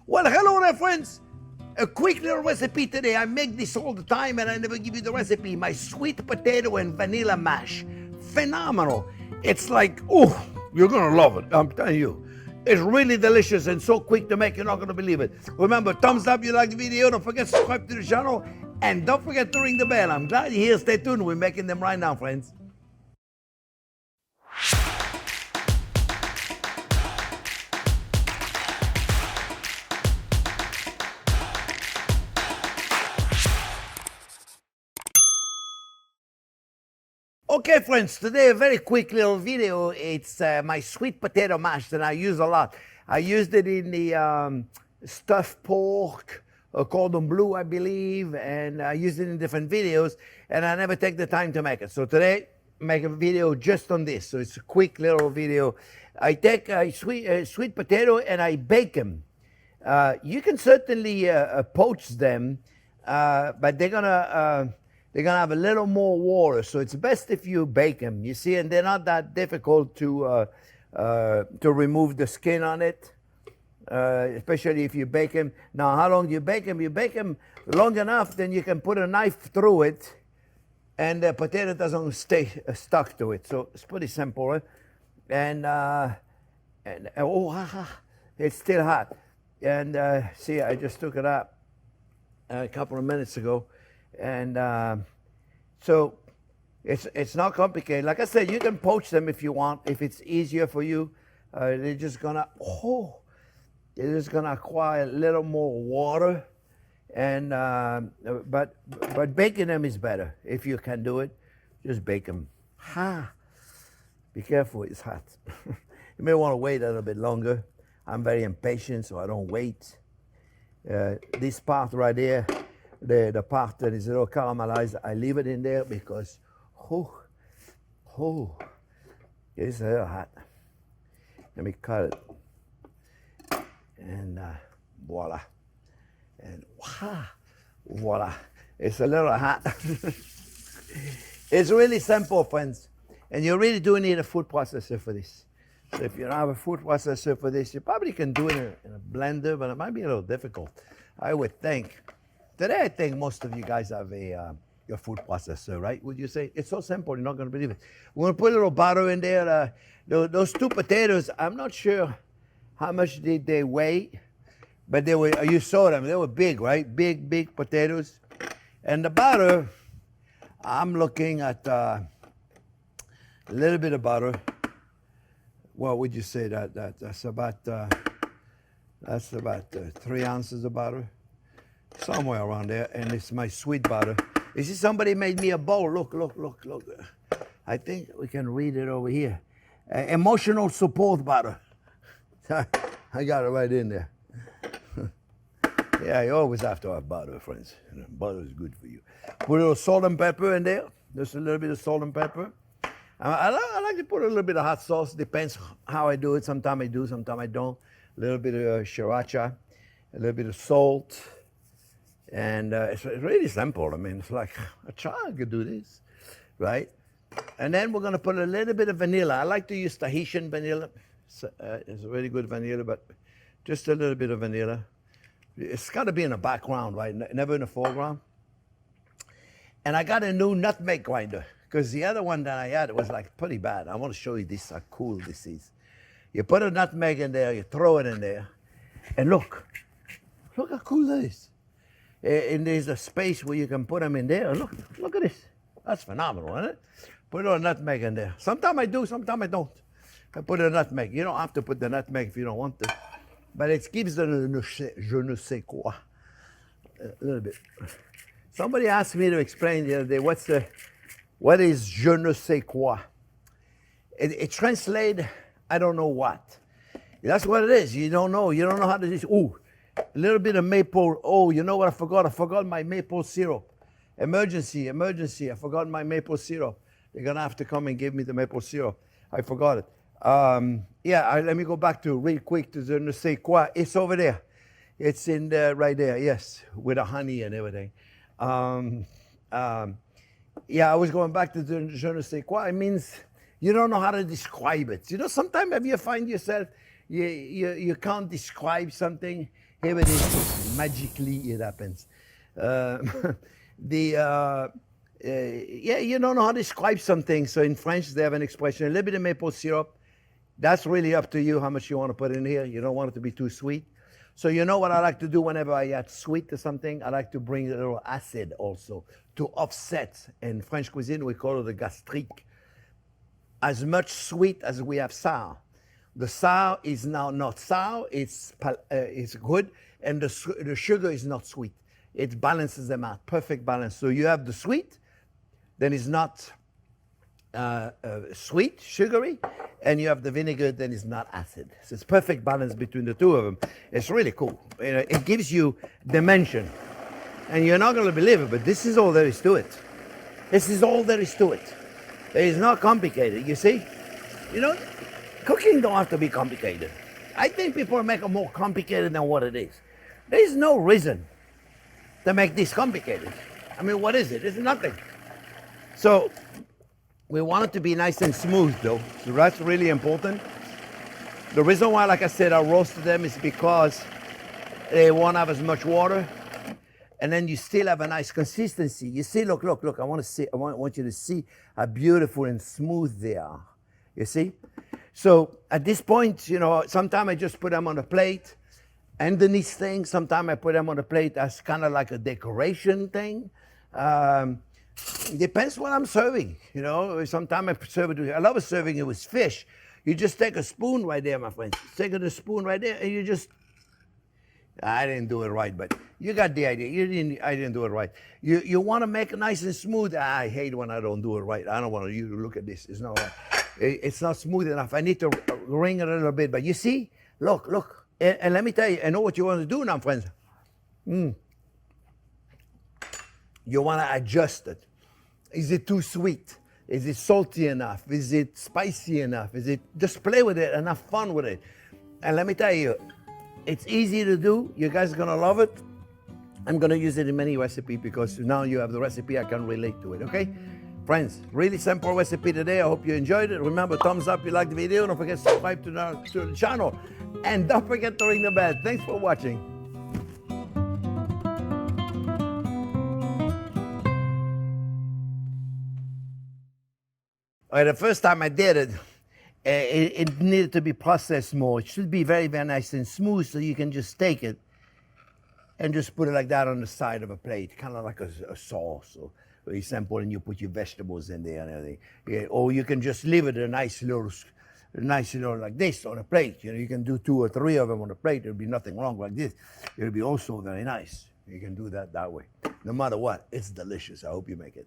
Well, hello there, friends. A quick little recipe today. I make this all the time and I never give you the recipe. My sweet potato and vanilla mash. Phenomenal. It's like, oh, you're going to love it. I'm telling you. It's really delicious and so quick to make, you're not going to believe it. Remember, thumbs up if you like the video. Don't forget to subscribe to the channel. And don't forget to ring the bell. I'm glad you're here. Stay tuned. We're making them right now, friends. Okay, friends, today a very quick little video. It's my sweet potato mash that I use a lot. I used it in the stuffed pork, cordon bleu, I believe, and I used it in different videos, and I never take the time to make it. So today, make a video just on this. So it's a quick little video. I take a sweet potato and I bake them. You can certainly poach them, but they're gonna have a little more water, so it's best if you bake them. You see, and they're not that difficult to remove the skin on it, especially if you bake them. Now, how long do you bake them? You bake them long enough, then you can put a knife through it, and the potato doesn't stay stuck to it. So it's pretty simple, right? And it's still hot. And see, I just took it out a couple of minutes ago. And so it's not complicated. Like I said, you can poach them if you want, if it's easier for you. They're just gonna acquire a little more water, and but baking them is better if you can do it. Just bake them. Be careful, it's hot. You may want to wait a little bit longer. I'm very impatient, so I don't wait. This part right there. The part that is a little caramelized, I leave it in there because, it's a little hot. Let me cut it. And voila. And voila. It's a little hot. It's really simple, friends. And you really do need a food processor for this. So if you don't have a food processor for this, you probably can do it in a blender, but it might be a little difficult, I would think. Today, I think most of you guys have your food processor, right? Would you say? It's so simple, you're not going to believe it. We're going to put a little butter in there. Those two potatoes, I'm not sure how much did they weigh, but they were. You saw them. They were big, right? Big potatoes. And the butter, I'm looking at a little bit of butter. What would you say that's about 3 ounces of butter. Somewhere around there, and it's my sweet butter. You see, somebody made me a bowl. Look. I think we can read it over here. Emotional support butter. I got it right in there. Yeah, you always have to have butter, friends. Butter is good for you. Put a little salt and pepper in there. Just a little bit of salt and pepper. I like to put a little bit of hot sauce. Depends how I do it. Sometimes I do, sometimes I don't. A little bit of sriracha, a little bit of salt. And it's really simple. I mean, it's like a child could do this, right? And then we're going to put a little bit of vanilla. I like to use Tahitian vanilla. It's a really good vanilla, but just a little bit of vanilla. It's got to be in the background, right? Never in the foreground. And I got a new nutmeg grinder because the other one that I had was like pretty bad. I want to show you this, how cool this is. You put a nutmeg in there, you throw it in there, and look how cool that is. And there's a space where you can put them in there. Look at this. That's phenomenal, isn't it? Put a nutmeg in there. Sometimes I do, sometimes I don't. I put a nutmeg. You don't have to put the nutmeg if you don't want to. But it gives the je ne sais quoi. A little bit. Somebody asked me to explain the other day, what is je ne sais quoi? It translates, I don't know what. That's what it is. You don't know. You don't know how to do this. Ooh. A little bit of maple. Oh, you know what I forgot? I forgot my maple syrup. Emergency. I forgot my maple syrup. They're going to have to come and give me the maple syrup. I forgot it. Let me go back to real quick to je ne sais quoi. It's over there. It's in there, right there, yes, with the honey and everything. I was going back to the je ne sais quoi. It means you don't know how to describe it. You know, sometimes if you find yourself, you can't describe something, Here it is. Magically, it happens. Uh, yeah, you don't know how to describe something. So in French, they have an expression: a little bit of maple syrup. That's really up to you how much you want to put in here. You don't want it to be too sweet. So you know what I like to do whenever I add sweet to something? I like to bring a little acid also to offset. In French cuisine, we call it a gastrique. As much sweet as we have sour. The sour is now not sour, it's good, and the sugar is not sweet. It balances them out, perfect balance. So you have the sweet, then it's not sweet, sugary, and you have the vinegar, then it's not acid. So it's perfect balance between the two of them. It's really cool. It gives you dimension. And you're not going to believe it, but this is all there is to it. This is all there is to it. It is not complicated, you see? You know, cooking don't have to be complicated. I think people make it more complicated than what it is. There is no reason to make this complicated. I mean, what is it? It's nothing. So we want it to be nice and smooth though. So that's really important. The reason why, like I said, I roasted them is because they won't have as much water. And then you still have a nice consistency. You see, look, I want you to see how beautiful and smooth they are. You see? So at this point, you know, sometimes I just put them on a plate underneath things. Sometimes I put them on a plate as kind of like a decoration thing. Depends what I'm serving, you know. Sometimes I serve it. I love serving it with fish. You just take a spoon right there, my friends. Take a spoon right there, and you just. I didn't do it right, but you got the idea. I didn't do it right. You want to make it nice and smooth. I hate when I don't do it right. I don't want you to look at this. It's not right. It's not smooth enough. I need to wring it a little bit. But you see, look. And let me tell you, I know what you want to do now, friends. You want to adjust it. Is it too sweet? Is it salty enough? Is it spicy enough? Just play with it and have fun with it. And let me tell you, it's easy to do. You guys are going to love it. I'm going to use it in many recipes because now you have the recipe. I can relate to it, okay? Friends, really simple recipe today. I hope you enjoyed it. Remember, thumbs up if you liked the video. Don't forget to subscribe to the channel. And don't forget to ring the bell. Thanks for watching. All right, the first time I did it, it needed to be processed more. It should be very, very nice and smooth so you can just take it and just put it like that on the side of a plate, kind of like a sauce. Or very simple, and you put your vegetables in there and everything. Yeah, or you can just leave it a nice little like this on a plate. You know, you can do 2 or 3 of them on a plate. There'll be nothing wrong like this. It'll be also very nice. You can do that way. No matter what, it's delicious. I hope you make it.